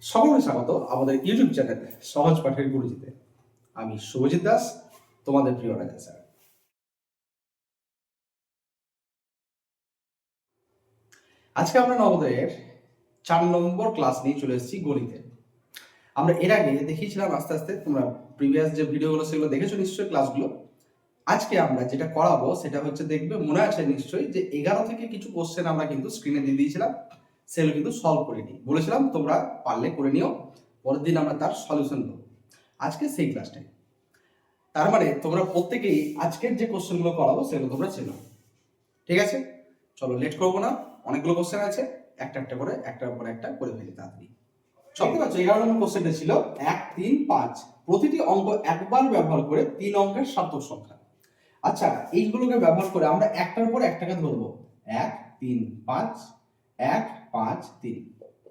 সকলকে স্বাগত আমাদের ইউটিউব চ্যানেল সহজ পাঠের গুরুজিতে। আমি শুভজিৎ দাস, তোমাদের প্রিয় রাজা স্যার। আজকে আমরা নবোদয়ের 4 নম্বর ক্লাস নিয়ে চলে এসেছি গণিতে। আমরা এর আগে দেখিয়েছিলাম আস্তে আস্তে, তোমরা প্রিভিয়াস যে ভিডিওগুলো সেগুলো দেখেছো নিশ্চয়ই ক্লাসগুলো। আজকে আমরা যেটা করাবো সেটা হচ্ছে, দেখবে মনে আছে নিশ্চয়ই যে 11 থেকে কিছু কোশ্চেন আমরা কিন্তু স্ক্রিনে দিয়ে দিয়েছিলাম, সেগুলো কিন্তু সলভ করে নিই বলেছিলাম, তোমরা পারলে করে নিও, পরের দিন আমরা তার সলিউশন দেবো। আজকে সেই ক্লাসটাই, তার মানে তোমরা প্রত্যেকেই আজকের যে কোশ্চেনগুলো করাবো সেগুলো তোমরা চেনো। ঠিক আছে, চলো লেট করবো না, অনেকগুলো কোশ্চেন আছে, একটা একটা করে একটার পর একটা করে ফেলি তাড়াতাড়ি। দেখতে পাচ্ছ 11 নম্বর কোশ্চেনটা ছিল 1, 3, 5 প্রতিটি অঙ্ক একবার ব্যবহার করে 3 অঙ্কের সার্থক সংখ্যা। আচ্ছা, এইগুলোকে ব্যবহার করে আমরা একটার পর একটাকে ধরবো, 1, 3, 5, 1, 5, 3।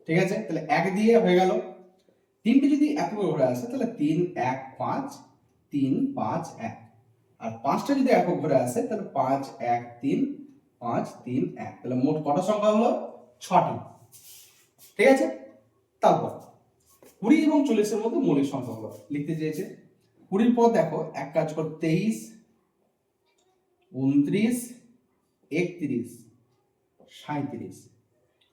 ঠিক আছে, তাহলে 1 দিয়ে হয়ে গেল। 3টি যদি একক ঘরে আসে তাহলে 3, 1, 5, 3, 5, 1। আর 5টা যদি একক ঘরে আসে তাহলে 5, 1, 3, 5, 3, 1। তাহলে মোট কত সংখ্যা হলো? 6টি। ঠিক আছে, তারপর 20 এবং 40 এর মধ্যে মৌলিক সংখ্যাগুলো লিখতে চেয়েছে। 20 পর দেখো, এক কাজ কর, 23, 29, 31, 37।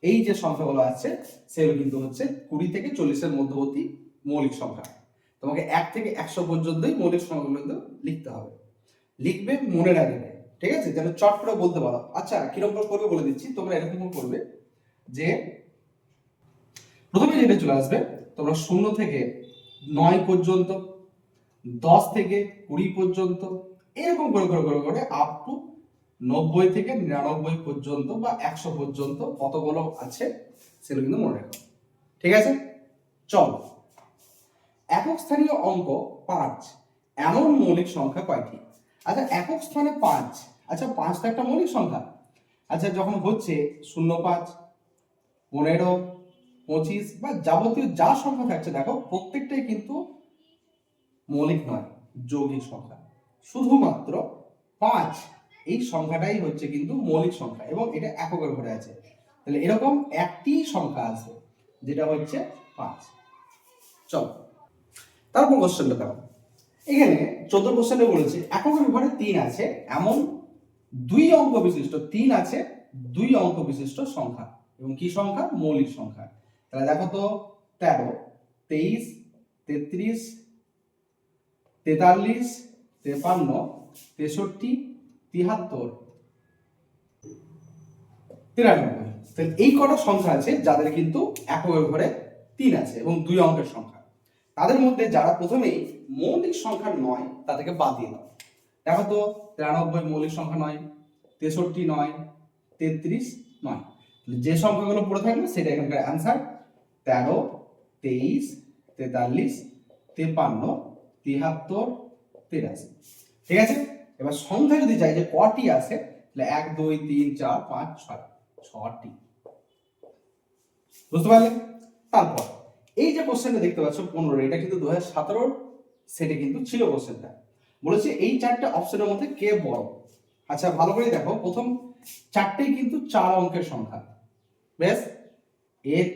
এই যে সংখ্যাগুলো আছে সেগুলো কিন্তু হচ্ছে 20 থেকে 40 এর মধ্যবর্তী মৌলিক সংখ্যা। তোমাকে 1 থেকে 100 পর্যন্তই মৌলিক সংখ্যাগুলো কিন্তু লিখতে হবে, লিখবে, মনে রাখবে। ঠিক আছে, যেন চট করে বলতে পারো। আচ্ছা, কিরকম করবে বলে দিচ্ছি, তোমরা এরকম করবে যে প্রথমে যেটা চলে আসবে, তোমরা 0 থেকে 9 পর্যন্ত, 10 থেকে 20 পর্যন্ত, এরকম করে করে করে করে আপ টু 90 থেকে 99 পর্যন্ত বা 100 পর্যন্ত কতগুলো আছে সেগুলো কিন্তু মনে রাখো। ঠিক আছে, চলো। একক স্থানীয় অঙ্ক 5 এমন মৌলিক সংখ্যা কয়টি? আচ্ছা, একক স্থানে 5, আচ্ছা 5 তো একটা মৌলিক সংখ্যা। আচ্ছা, যখন হচ্ছে 0, 5, 15, 25 বা যাবতীয় যা সংখ্যা থাকছে, দেখো প্রত্যেকটাই কিন্তু মৌলিক নয়, যৌগিক সংখ্যা। শুধুমাত্র 5 এই সংখ্যাটাই হচ্ছে কিন্তু মৌলিক সংখ্যা এবং এটা এককের ঘরে আছে। তাহলে এরকম একটি সংখ্যা আছে যেটা হচ্ছে 5। চলো, তারপর কোশ্চেনটা দেখো, এখানে 14 কোশ্চেনে বলেছে এককের ঘরে 3 আছে এমন 2 অঙ্ক বিশিষ্ট, 3 আছে 2 অঙ্ক বিশিষ্ট সংখ্যা। এবং কি সংখ্যা? মৌলিক সংখ্যা। তাহলে দেখো তো, 13, 23, 33, 43, 53, 63, 73, 93। তাহলে এই কটা সংখ্যা আছে যাদের কিন্তু এককের ঘরে 3 আছে এবং 2 অঙ্কের সংখ্যা। তাদের মধ্যে যারা প্রথমেই মৌলিক সংখ্যা নয় তাদেরকে বাদ দিয়ে দাও। দেখো তো, 93 মৌলিক সংখ্যা নয়, 63 নয়, 33 নয়। যে সংখ্যাগুলো পড়ে থাকবে সেটা এখানকার অ্যান্সার। 13, 23, 43, 53, 73, 83। ঠিক আছে, এবার সংখ্যা যদি চাই যে কটি আছে, তাহলে 1, 2, 3, 4, 5, 6, 6টি। বুঝতে পারলে? তারপর এই যে কোশ্চেনটা দেখতে পাচ্ছ 15, এটা কিন্তু 2017 সেটে কিন্তু ছিল কোশ্চেনটা। বলেছে এই 4টে অপশনের মধ্যে কে বড়? আচ্ছা, ভালো করে দেখো, প্রথম 4টেই কিন্তু 4 অঙ্কের সংখ্যা। বেশ, এর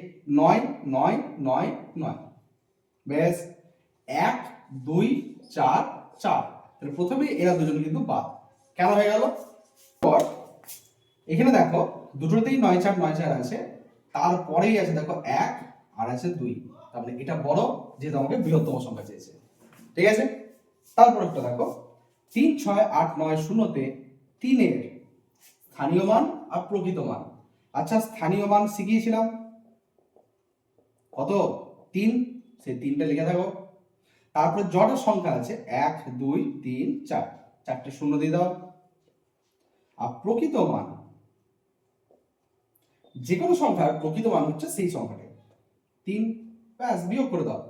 9, 9, 9, 9। বেশ, 1, 2, 4, 4। তাহলে প্রথমেই এরা দুজন কিন্তু বাদ। কেন হয়ে গেল? পর এখানে দেখো দুটোতেই 9, 4, 9, 4 আছে, তারপরেই আছে দেখো 1 আর আছে 2। তাহলে এটা বড়, যেহেতু আমাকে বৃহত্তম সংখ্যা চেয়েছে। ঠিক আছে, তারপর একটা দেখো 3, 6, 8, 9, 0তে 3 এর স্থানীয় মান আর প্রকৃত মান। আচ্ছা, স্থানীয় মান শিখিয়েছিলাম কত? 3, সেই 3টা লিখে থাকো। তারপর যটা সংখ্যা আছে 1, 2, 3, 4, 4টে শূন্য দিয়ে দাও। আর প্রকৃত মান, যে কোনো সংখ্যার প্রকৃত মান হচ্ছে সেই সংখ্যাটা 3, ব্যাস, বিয়োগ করে দাও।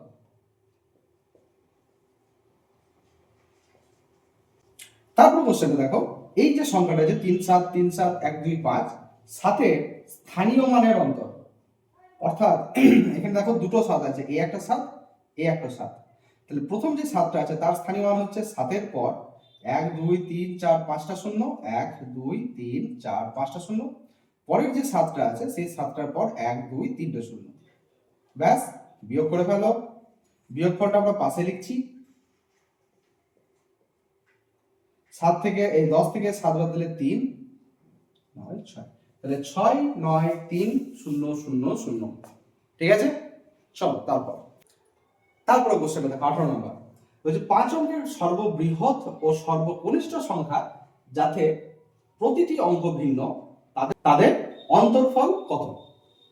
তারপর কোশ্চেনটা দেখো, এই যে সংখ্যাটা যে 3, 7, 3, 7, 1, 2, 5, সাথে স্থানীয় মানের অন্তর, অর্থাৎ এখানে দেখো দুটো 7 আছে, এই একটা 7, এই একটা 7। তাহলে প্রথম যে 7টা আছে তার স্থানীয় মান হচ্ছে 7-এর পর 1, 2, 3, 4, 5টা শূন্য, 1, 2, 3, 4, 5টা শূন্য। পরের যে 7টা আছে সেই 7টার পর 1, 2, 3টে শূন্য। ব্যাস, বিয়োগ করে ফেলো, বিয়োগফলটা আমরা পাশে লিখছি। 7 থেকে এই 10 থেকে 7 বাদ দিলে 3, 9, 6, তাহলে 6, 9, 3, 0, 0, 0। ঠিক আছে, চলো তারপরে কোশ্চেন দেখো 18 নম্বর বলছে 5 অঙ্কের সর্ববৃহৎ ও সর্বকনিষ্ঠ সংখ্যা যাতে প্রতিটি অঙ্ক ভিন্ন তাদের অন্তরফল কত।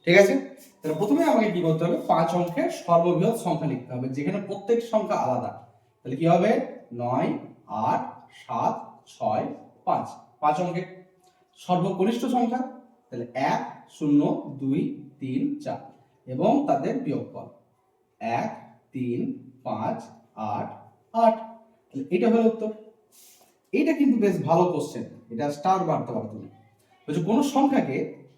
ঠিক আছে, তাহলে প্রথমে আমাকে কি করতে হবে, 5 অঙ্কের সর্ববৃহৎ সংখ্যা লিখতে হবে যেখানে প্রত্যেক সংখ্যা আলাদা। তাহলে কি হবে, 9, 8, 7, 6, 5। 5 অঙ্কের সর্বকনিষ্ঠ সংখ্যা, তাহলে 1, 0, 2, 3, 4 এবং তাদের বিয়োগফল 1, 3, 5, 8, 8। তাহলে এটা হলো উত্তর। এটা কিন্তু বেশ ভালো কোশ্চেন, এটা স্টার মারতে পারো তুমি। বলছে কোন সংখ্যাকে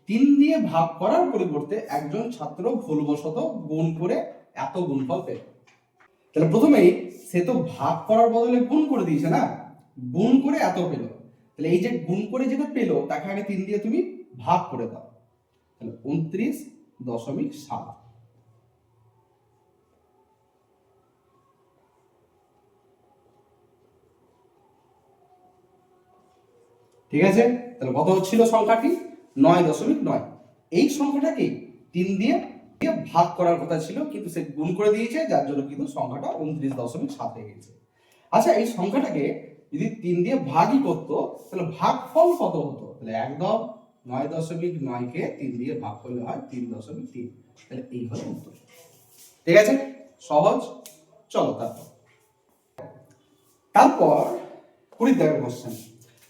3 দিয়ে ভাগ করার পরিবর্তে একজন ছাত্র ভুলবশত গুণ করে এত গুণফল পেল। তাহলে প্রথমেই সে তো ভাগ করার বদলে গুণ করে দিয়েছে না, গুণ করে এত পেল। তাহলে এই যে গুণ করে যেটা পেল তাকে আগে 3 দিয়ে তুমি ভাগ করে দাও, তাহলে 29.7। ঠিক আছে, তাহলে কত হচ্ছিল সংখ্যাটি, 9.9। এই সংখ্যাটাকে 3 দিয়ে ভাগ করার কথা ছিল কিন্তু সে গুণ করে দিয়েছে, যার জন্য কিন্তু সংখ্যাটা 29.7 হয়ে গেছে। আচ্ছা, এই সংখ্যাটাকে যদি 3 দিয়ে ভাগই করতো তাহলে ভাগফল কত হতো, তাহলে একদম 9.9 কে 3 দিয়ে ভাগ করলে হয় 3.3। তাহলে এই হলো উত্তর। ঠিক আছে, সহজ। চলো তারপর 20 দাগের কোশ্চেন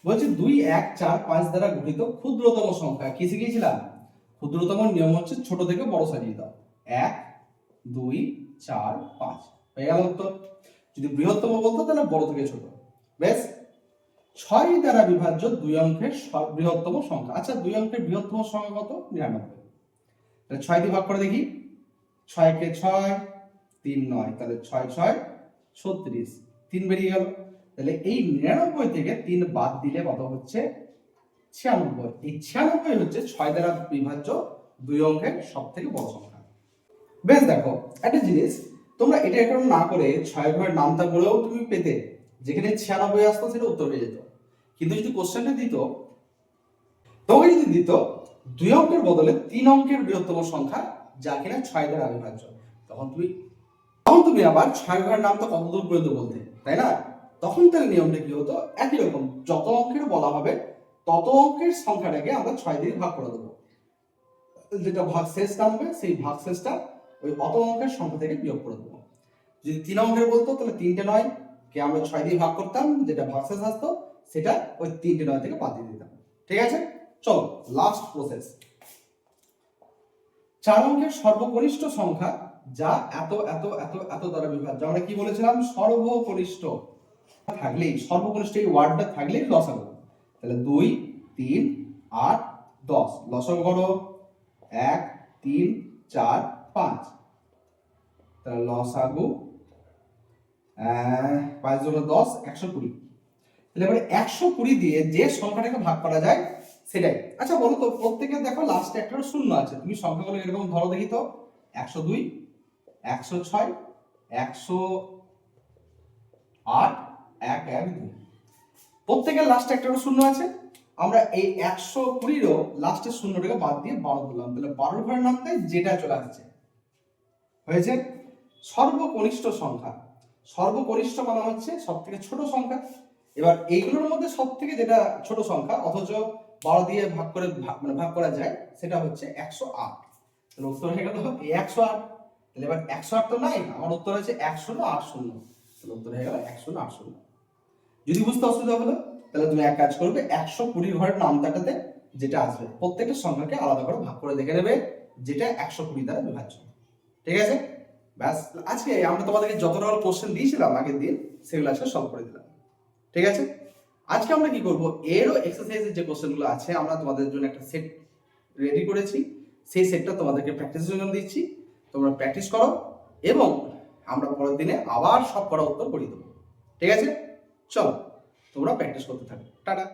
বলছে 2, 1, 4, 5 দ্বারা গঠিত ক্ষুদ্রতম সংখ্যা। কি শিখিয়েছিলাম, ক্ষুদ্রতম নিয়ম হচ্ছে ছোট থেকে বড় সাজিয়ে দাও। 1, 2, 4, 5 হয়ে গেল উত্তর। যদি বৃহত্তম বলতো তাহলে বড় থেকে ছোট। বেশ, 6 দ্বারা বিভাজ্য 2 অঙ্কের বৃহত্তম সংখ্যা। আচ্ছা, 2 অঙ্কের বৃহত্তম সংখ্যা কত, 99। তাহলে 6 দিয়ে ভাগ করে দেখি, 6 কে 6, 3, 9, তাহলে 6, 6, 36, 3 বেরিয়ে গেল। তাহলে এই 99 থেকে 3 বাদ দিলে কত হচ্ছে, 96। এই 96 হচ্ছে 6 দ্বারা বিভাজ্য 2 অঙ্কের সব থেকে বড় সংখ্যা। বেশ, দেখো একটা জিনিস, তোমরা এটা এখন না করে 6 ঘরের নামটা বলেও তুমি পেতে, যেখানে 96 আসতো সেটা উত্তর হয়ে যেত। কিন্তু যদি কোশ্চেনটা দিত, তোমাকে যদি দিত 2 অঙ্কের বদলে 3 অঙ্কের বৃহত্তম সংখ্যা যা কিনা 6 দ্বারা বিভাজ্য, তখন তুমি আবার 6 ঘরের নামটা কত দূর পর্যন্ত বলতে, তাই না? তখন তাহলে নিয়মটা কি হতো, একই রকম, যত অঙ্কের বলা হবে তত অঙ্কের সংখ্যাটাকে আমরা 6 দিয়ে ভাগ করে দেবো। যেটা ভাগশেষ নামবে সেই ভাগশেষটা ওই অত অঙ্কের সংখ্যা থেকে বিয়োগ করে দেবো। যদি 3 অঙ্কের বলতো তাহলে 3টে 9 কে আমরা 6 দিয়ে ভাগ করতাম, যেটা ভাগশেষ আসতো সেটা ওই 3টে 9 থেকে বাদ দিয়ে দিতাম। ঠিক আছে, চলো লাস্ট প্রসেস। 4 অঙ্কের সর্বকনিষ্ঠ সংখ্যা যা এত এত এত এত দ্বারা বিভাজ্য। আমরা কি বলেছিলাম, সর্বকনিষ্ঠ থাকলেই, সর্বকনিষ্ঠ এই ওয়ার্ডটা থাকলেই লসাগু। তাহলে 2, 3, 8, 10 লসাগু করো, 1, 3, 4, 5। তাহলে লসাগু 5 × 10, 120। তাহলে এবারে 120 দিয়ে যে সংখ্যাটাকে ভাগ করা যায় সেটাই। আচ্ছা বলো তো, প্রত্যেকে দেখো লাস্টে একটা শূন্য আছে, তুমি সংখ্যাগুলো এরকম ধরো দেখি তো, 102, 106, 108, 112। প্রত্যেকের লাস্টে একটা শূন্য আছে। আমরা এই 120-ও লাস্টের শূন্যটাকে বাদ দিয়ে 12 ধরলাম, তাহলে 12 ঘরের নামতে যেটা চলে আসছে হয়েছে সর্বকনিষ্ঠ সংখ্যা। সর্বকনিষ্ঠ মানে হচ্ছে সব থেকে ছোট সংখ্যা। এবার এইগুলোর মধ্যে সব থেকে যেটা ছোট সংখ্যা অথচ 12 দিয়ে ভাগ করে ভাগ করা যায় সেটা হচ্ছে 108। তাহলে উত্তর হয়ে গেল এই 108। তাহলে এবার 108 তো নাই, আমার উত্তর হচ্ছে 1080। তাহলে উত্তর হয়ে গেল 1080। যদি বুঝতে অসুবিধা হলো তাহলে তুমি এক কাজ করবে, 120 ঘরের নামতাটাতে যেটা আসবে প্রত্যেকটা সংখ্যাকে আলাদা করে ভাগ করে দেখে নেবে যেটা 120 দ্বারা বিভাজ্য। ঠিক আছে, ব্যাস। আজকে আমরা তোমাদেরকে যত রকম কোশ্চেন দিয়েছিলাম আগের দিন সেগুলো আজকে সলভ করে দিলাম। ঠিক আছে, আজকে আমরা কি করব, এরও এক্সারসাইজের যে কোশ্চেনগুলো আছে আমরা তোমাদের জন্য একটা সেট রেডি করেছি, সেই সেটটা তোমাদেরকে প্র্যাকটিসের জন্য দিচ্ছি। তোমরা প্র্যাকটিস করো এবং আমরা পরের দিনে আবার সব করা উত্তর করিয়ে দেবো। ঠিক আছে, চলো তোমরা প্র্যাকটিস করতে থাকো। টাটা।